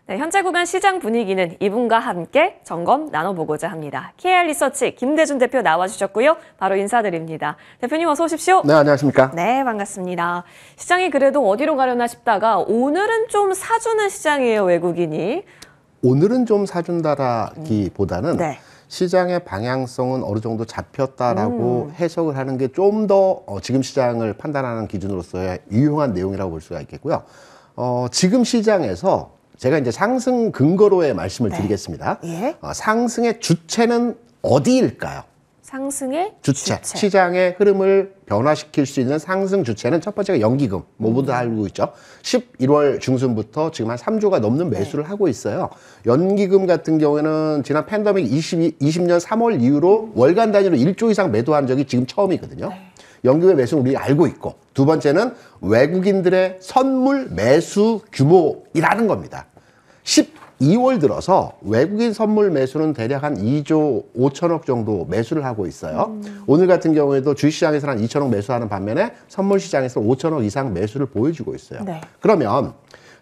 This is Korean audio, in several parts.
네, 현재 구간 시장 분위기는 이분과 함께 점검 나눠보고자 합니다. KR 리서치 김대준 대표 나와주셨고요. 바로 인사드립니다. 대표님 어서 오십시오. 네, 안녕하십니까. 네, 반갑습니다. 시장이 그래도 어디로 가려나 싶다가 오늘은 좀 사주는 시장이에요, 외국인이. 오늘은 좀 사준다라기보다는 네. 시장의 방향성은 어느 정도 잡혔다라고 해석을 하는 게 좀 더 지금 시장을 판단하는 기준으로서의 유용한 내용이라고 볼 수가 있겠고요. 지금 시장에서 제가 이제 상승 근거로의 말씀을 드리겠습니다. 예? 상승의 주체는 어디일까요? 상승의 주체. 시장의 흐름을 변화시킬 수 있는 상승 주체는 첫 번째가 연기금. 모두 다 알고 있죠. 11월 중순부터 지금 한 3조가 넘는 매수를 하고 있어요. 연기금 같은 경우에는 지난 팬데믹 20년 3월 이후로 월간 단위로 1조 이상 매도한 적이 지금 처음이거든요. 연기금의 매수는 우리 알고 있고, 두 번째는 외국인들의 선물 매수 규모이라는 겁니다. 12월 들어서 외국인 선물 매수는 대략 한 2조 5천억 정도 매수를 하고 있어요. 오늘 같은 경우에도 주식시장에서는 한 2천억 매수하는 반면에 선물시장에서 5천억 이상 매수를 보여주고 있어요. 네. 그러면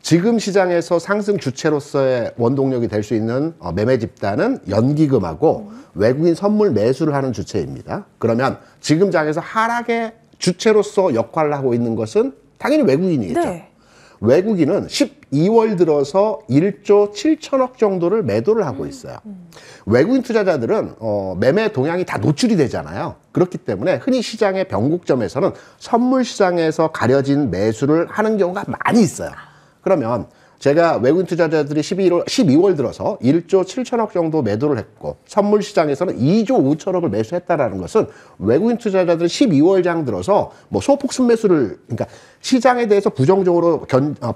지금 시장에서 상승 주체로서의 원동력이 될 수 있는 매매 집단은 연기금하고 외국인 선물 매수를 하는 주체입니다. 그러면 지금 장에서 하락의 주체로서 역할을 하고 있는 것은 당연히 외국인이겠죠. 네. 외국인은 12월 들어서 1조 7천억 정도를 매도를 하고 있어요. 외국인 투자자들은 매매 동향이 다 노출이 되잖아요. 그렇기 때문에 흔히 시장의 변곡점에서는 선물 시장에서 가려진 매수를 하는 경우가 많이 있어요. 그러면 제가 외국인 투자자들이 12월 들어서 1조 7천억 정도 매도를 했고 선물 시장에서는 2조 5천억을 매수했다라는 것은 외국인 투자자들은 12월 장 들어서 뭐 소폭 순매수를, 그러니까 시장에 대해서 부정적으로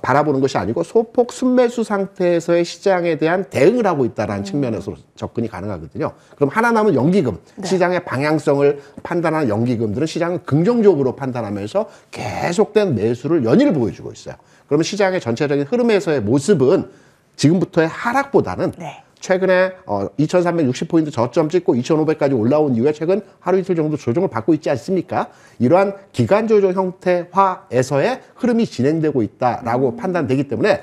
바라보는 것이 아니고 소폭 순매수 상태에서의 시장에 대한 대응을 하고 있다는 측면에서 접근이 가능하거든요. 그럼 하나 남은 연기금, 시장의 방향성을 판단하는 연기금들은 시장을 긍정적으로 판단하면서 계속된 매수를 연일 보여주고 있어요. 그러면 시장의 전체적인 흐름에서의 모습은 지금부터의 하락보다는 최근에 2360포인트 저점 찍고 2500까지 올라온 이후에 최근 하루 이틀 정도 조정을 받고 있지 않습니까? 이러한 기간 조정 형태화에서의 흐름이 진행되고 있다라고 판단되기 때문에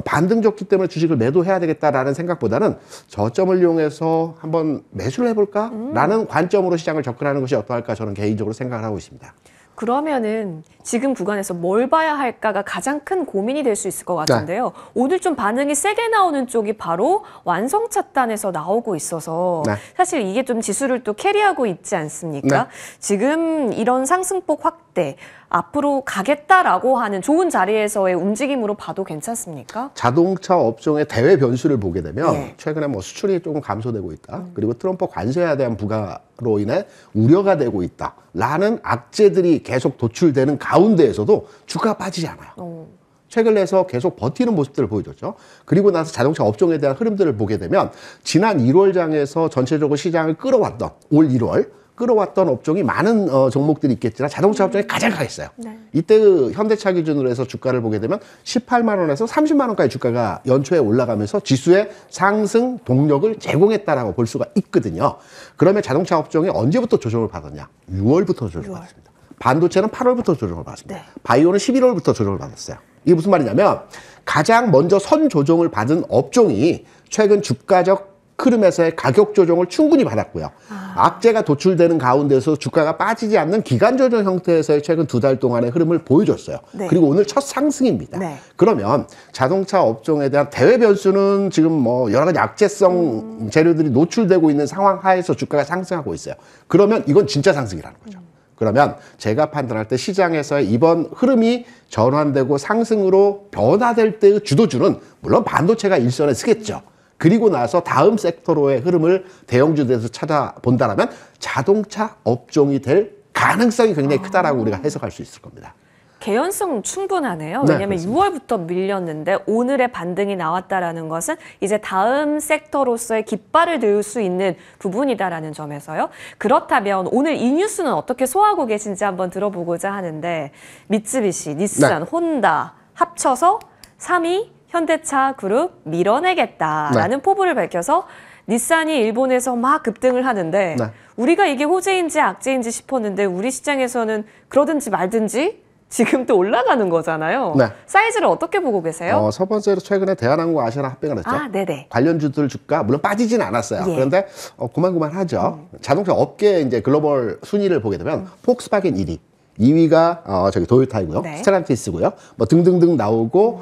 반등 좋기 때문에 주식을 매도해야 되겠다라는 생각보다는 저점을 이용해서 한번 매수를 해볼까? 라는 관점으로 시장을 접근하는 것이 어떠할까 저는 개인적으로 생각을 하고 있습니다. 그러면은 지금 구간에서 뭘 봐야 할까가 가장 큰 고민이 될 수 있을 것 같은데요. 오늘 좀 반응이 세게 나오는 쪽이 바로 완성차단에서 나오고 있어서 사실 이게 좀 지수를 또 캐리하고 있지 않습니까? 지금 이런 상승폭 확대 앞으로 가겠다라고 하는 좋은 자리에서의 움직임으로 봐도 괜찮습니까? 자동차 업종의 대외 변수를 보게 되면 최근에 뭐 수출이 조금 감소되고 있다. 그리고 트럼프 관세에 대한 부과로 인해 우려가 되고 있다. 라는 악재들이 계속 도출되는 가운데에서도 주가가 빠지지 않아요. 책을 내서 계속 버티는 모습들을 보여줬죠. 그리고 나서 자동차 업종에 대한 흐름들을 보게 되면 지난 1월장에서 전체적으로 시장을 끌어왔던 올 1월 끌어왔던 업종이 많은 종목들이 있겠지만 자동차 업종이 가장 강했어요. 이때 현대차 기준으로 해서 주가를 보게 되면 18만 원에서 30만 원까지 주가가 연초에 올라가면서 지수의 상승 동력을 제공했다라고 볼 수가 있거든요. 그러면 자동차 업종이 언제부터 조정을 받았냐? 6월부터 조정을 받았습니다. 반도체는 8월부터 조정을 받았습니다. 바이오는 11월부터 조정을 받았어요. 이게 무슨 말이냐면 가장 먼저 선 조정을 받은 업종이 최근 주가적 흐름에서의 가격 조정을 충분히 받았고요. 악재가 도출되는 가운데서 주가가 빠지지 않는 기간 조정 형태에서의 최근 2달 동안의 흐름을 보여줬어요. 그리고 오늘 첫 상승입니다. 그러면 자동차 업종에 대한 대외 변수는 지금 뭐 여러 가지 악재성 재료들이 노출되고 있는 상황 하에서 주가가 상승하고 있어요. 그러면 이건 진짜 상승이라는 거죠. 그러면 제가 판단할 때 시장에서의 이번 흐름이 전환되고 상승으로 변화될 때의 주도주는 물론 반도체가 일선에 서겠죠. 그리고 나서 다음 섹터로의 흐름을 대형주들에서 찾아본다면 자동차 업종이 될 가능성이 굉장히 크다라고 우리가 해석할 수 있을 겁니다. 개연성 충분하네요. 왜냐하면 6월부터 밀렸는데 오늘의 반등이 나왔다라는 것은 이제 다음 섹터로서의 깃발을 들 수 있는 부분이다라는 점에서요. 그렇다면 오늘 이 뉴스는 어떻게 소화하고 계신지 한번 들어보고자 하는데 미쓰비시, 닛산, 혼다 합쳐서 3위 현대차 그룹 밀어내겠다라는 포부를 밝혀서 닛산이 일본에서 막 급등을 하는데 우리가 이게 호재인지 악재인지 싶었는데 우리 시장에서는 그러든지 말든지 지금 또 올라가는 거잖아요. 네. 사이즈를 어떻게 보고 계세요? 첫 번째로 최근에 대한항공 아시아나 합병을 했죠. 아, 네네. 관련주들 주가 물론 빠지진 않았어요. 예. 그런데 고만고만하죠. 자동차 업계 이제 글로벌 순위를 보게 되면 폭스바겐 1위. 2위가 저기 도요타이고요. 네. 스텔란티스고요. 뭐 등등등 나오고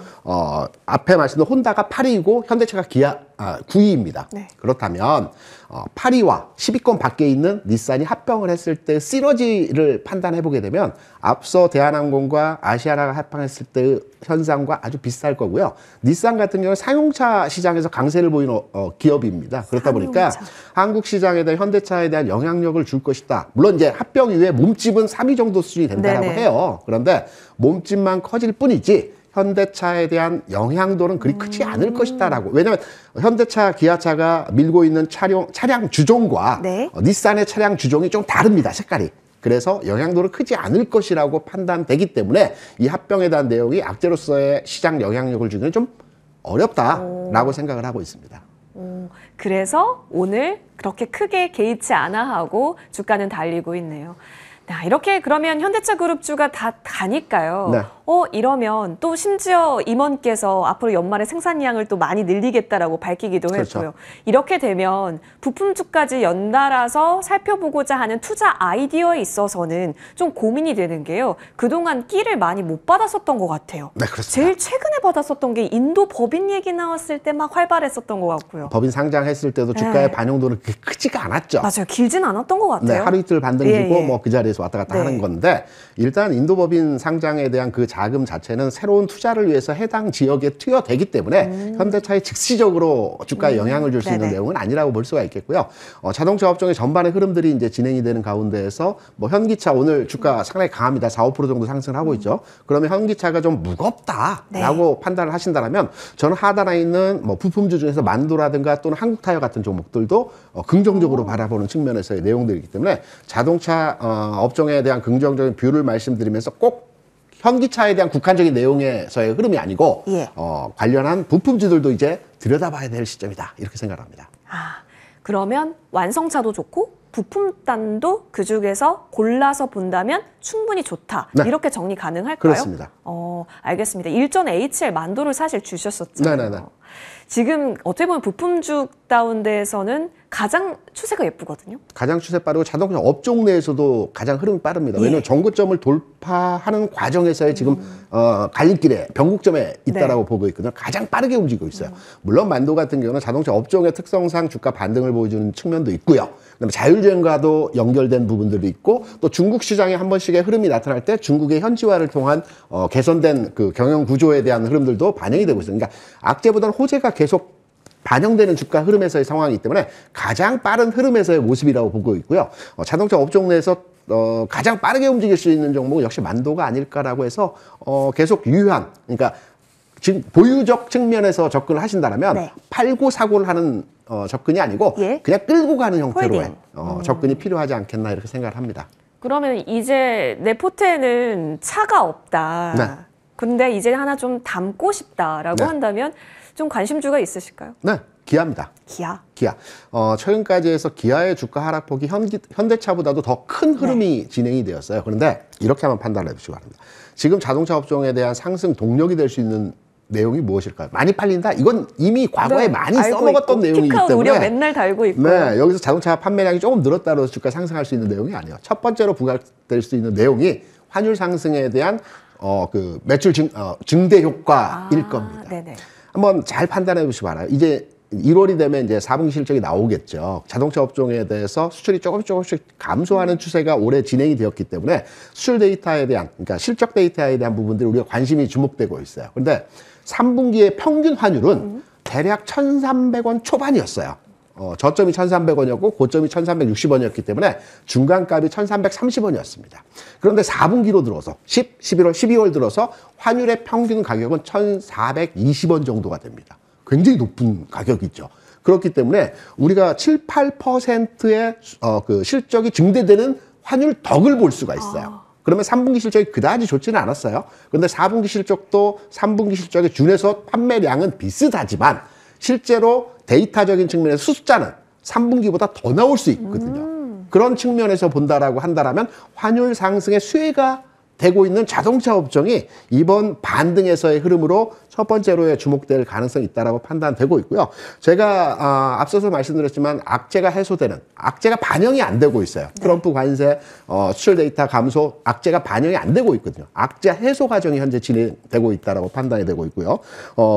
앞에 말씀드린 혼다가 8위이고 현대차가 9위입니다. 네. 그렇다면 8위와 10위권 밖에 있는 닛산이 합병을 했을 때 시너지를 판단해 보게 되면 앞서 대한항공과 아시아나가 합병했을 때 현상과 아주 비슷할 거고요. 닛산 같은 경우는 상용차 시장에서 강세를 보이는 기업입니다. 그렇다 보니까 상용차. 한국 시장에 대한 현대차에 대한 영향력을 줄 것이다. 물론 이제 합병 이후에 몸집은 3위 정도 수준이 된다라고 네네. 해요. 그런데 몸집만 커질 뿐이지 현대차에 대한 영향도는 그리 크지 않을 것이다라고. 왜냐하면 현대차, 기아차가 밀고 있는 차량 주종과 네. 닛산의 차량 주종이 좀 다릅니다. 색깔이. 그래서 영향도는 크지 않을 것이라고 판단되기 때문에 이 합병에 대한 내용이 악재로서의 시장 영향력을 주기는 좀 어렵다라고 생각을 하고 있습니다. 그래서 오늘 그렇게 크게 개의치 않아 하고 주가는 달리고 있네요. 야, 이렇게 그러면 현대차 그룹주가 다 가니까요. 네. 이러면 또 심지어 임원께서 앞으로 연말에 생산량을 또 많이 늘리겠다라고 밝히기도 그렇죠. 했고요. 이렇게 되면 부품주까지 연달아서 살펴보고자 하는 투자 아이디어에 있어서는 좀 고민이 되는 게요. 그동안 끼를 많이 못 받았었던 것 같아요. 네, 그렇습니다. 제일 최근에 받았었던 게 인도 법인 얘기 나왔을 때 막 활발했었던 것 같고요. 법인 상장했을 때도 주가의 네. 반영도는 그렇게 크지가 않았죠. 맞아요. 길진 않았던 것 같아요. 네, 하루 이틀 반등이고 예, 예. 뭐 그 자리에서 왔다 갔다 네. 하는 건데 일단 인도법인 상장에 대한 그 자금 자체는 새로운 투자를 위해서 해당 지역에 투여되기 때문에 현대차에 즉시적으로 주가에 영향을 줄 수 있는 네네. 내용은 아니라고 볼 수가 있겠고요. 자동차 업종의 전반의 흐름들이 이제 진행이 되는 가운데에서 뭐 현기차 오늘 주가 상당히 강합니다. 4, 5% 정도 상승을 하고 있죠. 그러면 현기차가 좀 무겁다라고 판단을 하신다면 저는 하단에 있는 뭐 부품주 중에서 만도라든가 또는 한국타이어 같은 종목들도 긍정적으로 바라보는 측면에서의 내용들이기 때문에 자동차 업종에 대한 긍정적인 뷰를 말씀드리면서 꼭 현기차에 대한 국한적인 내용에서의 흐름이 아니고 예. 관련한 부품주들도 이제 들여다봐야 될 시점이다 이렇게 생각합니다. 그러면 완성차도 좋고 부품단도 그 중에서 골라서 본다면 충분히 좋다. 네. 이렇게 정리 가능할까요? 그렇습니다. 알겠습니다. 일전 HL 만도를 사실 주셨었잖아요. 네네네. 지금 어떻게 보면 부품주 가운데에서는 가장 추세가 예쁘거든요. 가장 추세 빠르고 자동차 업종 내에서도 가장 흐름이 빠릅니다. 예. 왜냐하면 정고점을 돌파하는 과정에서의 지금 갈림길에 변곡점에 있다라고 보고 있거든요. 가장 빠르게 움직이고 있어요. 물론 만도 같은 경우는 자동차 업종의 특성상 주가 반등을 보여주는 측면도 있고요. 그다음에 자율주행과도 연결된 부분들이 있고 또 중국 시장에 한 번씩의 흐름이 나타날 때 중국의 현지화를 통한 개선된 그 경영 구조에 대한 흐름들도 반영이 되고 있어요. 그러니까 악재보다는 호재가 계속 반영되는 주가 흐름에서의 상황이기 때문에 가장 빠른 흐름에서의 모습이라고 보고 있고요. 자동차 업종 내에서 가장 빠르게 움직일 수 있는 종목은 역시 만도가 아닐까라고 해서 계속 유효한, 그러니까 지금 보유적 측면에서 접근을 하신다면 네. 팔고 사고를 하는 접근이 아니고 예. 그냥 끌고 가는 형태로의 홀딩. 접근이 필요하지 않겠나 이렇게 생각을 합니다. 그러면 이제 내 포트에는 차가 없다. 네. 근데 이제 하나 좀 담고 싶다라고 네. 한다면 좀 관심주가 있으실까요? 네, 기아입니다. 기아. 기아. 최근까지 해서 기아의 주가 하락폭이 현대차보다도 더 큰 흐름이 진행이 되었어요. 그런데 이렇게 한번 판단을 해보시기 바랍니다. 지금 자동차 업종에 대한 상승 동력이 될 수 있는 내용이 무엇일까요? 많이 팔린다? 이건 이미 과거에 많이 알고 써먹었던 있고, 내용이기 픽아웃 때문에 우려 맨날 달고 있고. 네, 여기서 자동차 판매량이 조금 늘었다고 해서 주가 상승할 수 있는 내용이 아니에요. 첫 번째로 부각될 수 있는 내용이 환율 상승에 대한 그 매출 증대 효과일 겁니다. 네네. 한번 잘 판단해 보시기 바라요. 이제 1월이 되면 이제 4분기 실적이 나오겠죠. 자동차 업종에 대해서 수출이 조금씩 감소하는 추세가 올해 진행이 되었기 때문에 수출 데이터에 대한, 그러니까 실적 데이터에 대한 부분들이 우리가 관심이 주목되고 있어요. 그런데 3분기의 평균 환율은 대략 1,300원 초반이었어요. 저점이 1,300원이었고 고점이 1,360원이었기 때문에 중간값이 1,330원이었습니다. 그런데 4분기로 들어서 11월, 12월 들어서 환율의 평균 가격은 1,420원 정도가 됩니다. 굉장히 높은 가격이죠. 그렇기 때문에 우리가 7, 8%의 그 실적이 증대되는 환율 덕을 볼 수가 있어요. 그러면 3분기 실적이 그다지 좋지는 않았어요. 그런데 4분기 실적도 3분기 실적에 준해서 판매량은 비슷하지만 실제로 데이터적인 측면에서 숫자는 3분기보다 더 나올 수 있거든요. 그런 측면에서 본다라고 한다면 환율 상승의 수혜가 되고 있는 자동차 업종이 이번 반등에서의 흐름으로 첫 번째로의 주목될 가능성이 있다라고 판단되고 있고요. 제가 앞서서 말씀드렸지만 악재가 해소되는, 악재가 반영이 안 되고 있어요. 트럼프 관세, 수출 데이터 감소, 악재가 반영이 안 되고 있거든요. 악재 해소 과정이 현재 진행되고 있다라고 판단이 되고 있고요.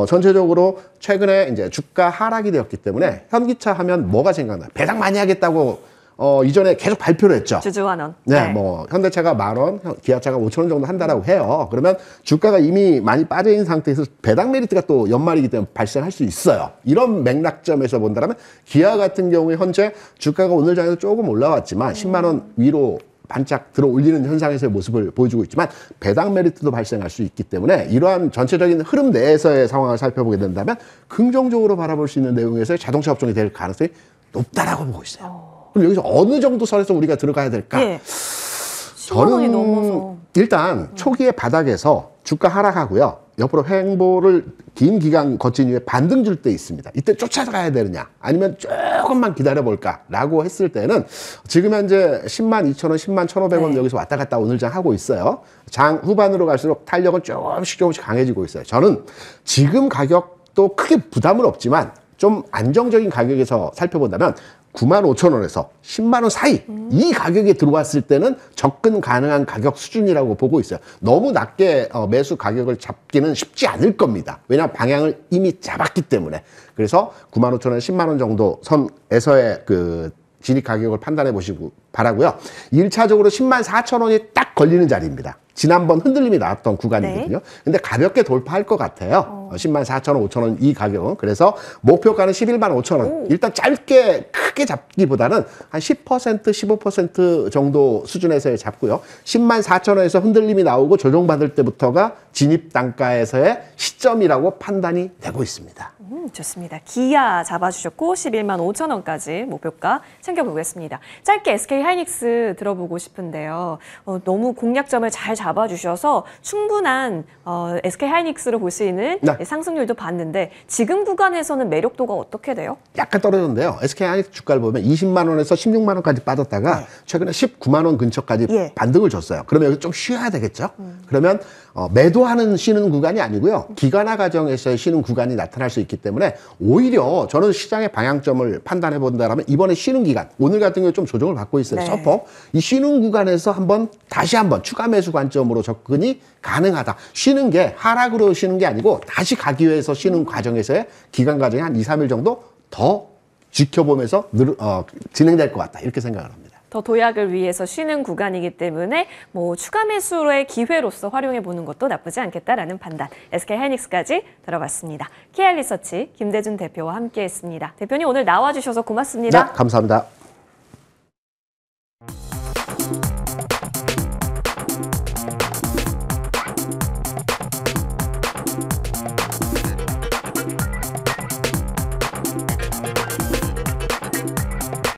전체적으로 최근에 이제 주가 하락이 되었기 때문에 현기차 하면 뭐가 생각나요? 배당 많이 하겠다고 이전에 계속 발표를 했죠. 주주환원. 네, 뭐 현대차가 10,000원, 기아차가 5,000원 정도 한다라고 해요. 그러면 주가가 이미 많이 빠져 있는 상태에서 배당 메리트가 또 연말이기 때문에 발생할 수 있어요. 이런 맥락점에서 본다면 기아 같은 경우에 현재 주가가 오늘 장에서 조금 올라왔지만 10만 원 위로 반짝 들어 올리는 현상에서의 모습을 보여주고 있지만 배당 메리트도 발생할 수 있기 때문에 이러한 전체적인 흐름 내에서의 상황을 살펴보게 된다면 긍정적으로 바라볼 수 있는 내용에서의 자동차 업종이 될 가능성이 높다라고 보고 있어요. 그럼 여기서 어느 정도 선에서 우리가 들어가야 될까? 예. 10만 원이 넘어서. 일단 초기의 바닥에서 주가 하락하고요. 옆으로 횡보를 긴 기간 거친 이후에 반등 줄 때 있습니다. 이때 쫓아가야 되느냐 아니면 조금만 기다려볼까라고 했을 때는 지금 현재 10만 2천 원, 10만 1,500원 네. 여기서 왔다 갔다 오늘 장 하고 있어요. 장 후반으로 갈수록 탄력은 조금씩 강해지고 있어요. 저는 지금 가격도 크게 부담은 없지만 좀 안정적인 가격에서 살펴본다면 95,000원에서 10만 원 사이 이 가격에 들어왔을 때는 접근 가능한 가격 수준이라고 보고 있어요. 너무 낮게 매수 가격을 잡기는 쉽지 않을 겁니다. 왜냐하면 방향을 이미 잡았기 때문에. 그래서 95,000원, 10만 원 정도 선에서의 그 진입 가격을 판단해 보시고 바라고요. 1차적으로 10만 4천 원이 딱 걸리는 자리입니다. 지난번 흔들림이 나왔던 구간이거든요. 근데 가볍게 돌파할 것 같아요. 10만 4천 원, 5천 원 이 가격은. 그래서 목표가는 11만 5천 원. 일단 짧게 크게 잡기보다는 한 10%, 15% 정도 수준에서 잡고요. 10만 4천 원에서 흔들림이 나오고 조정받을 때부터가 진입 단가에서의 시점이라고 판단이 되고 있습니다. 좋습니다. 기아 잡아주셨고 11만 5천 원까지 목표가 챙겨보겠습니다. 짧게 SK 하이닉스 들어보고 싶은데요. 너무 공략점을 잘 잡아주셔서 충분한 SK 하이닉스로 볼 수 있는 상승률도 봤는데 지금 구간에서는 매력도가 어떻게 돼요? 약간 떨어졌는데요. SK 하이닉스 주가를 보면 20만 원에서 16만 원까지 빠졌다가 최근에 19만 원 근처까지 반등을 줬어요. 그러면 여기 좀 쉬어야 되겠죠? 그러면 매도하는 쉬는 구간이 아니고요. 기간화 과정에서의 쉬는 구간이 나타날 수 있기 때문에 오히려 저는 시장의 방향점을 판단해 본다면 이번에 쉬는 기간, 오늘 같은 경우에 좀 조정을 받고 있어요. 서퍼. 이 쉬는 구간에서 다시 한번 추가 매수 관점으로 접근이 가능하다. 쉬는 게 하락으로 쉬는 게 아니고 다시 가기 위해서 쉬는 과정에서의 기간 과정이 한 2, 3일 정도 더 지켜보면서 진행될 것 같다. 이렇게 생각을 합니다. 더 도약을 위해서 쉬는 구간이기 때문에 뭐 추가 매수의 기회로서 활용해 보는 것도 나쁘지 않겠다라는 판단. SK 하이닉스까지 들어봤습니다. KR 리서치 김대준 대표와 함께했습니다. 대표님 오늘 나와주셔서 고맙습니다. 네, 감사합니다.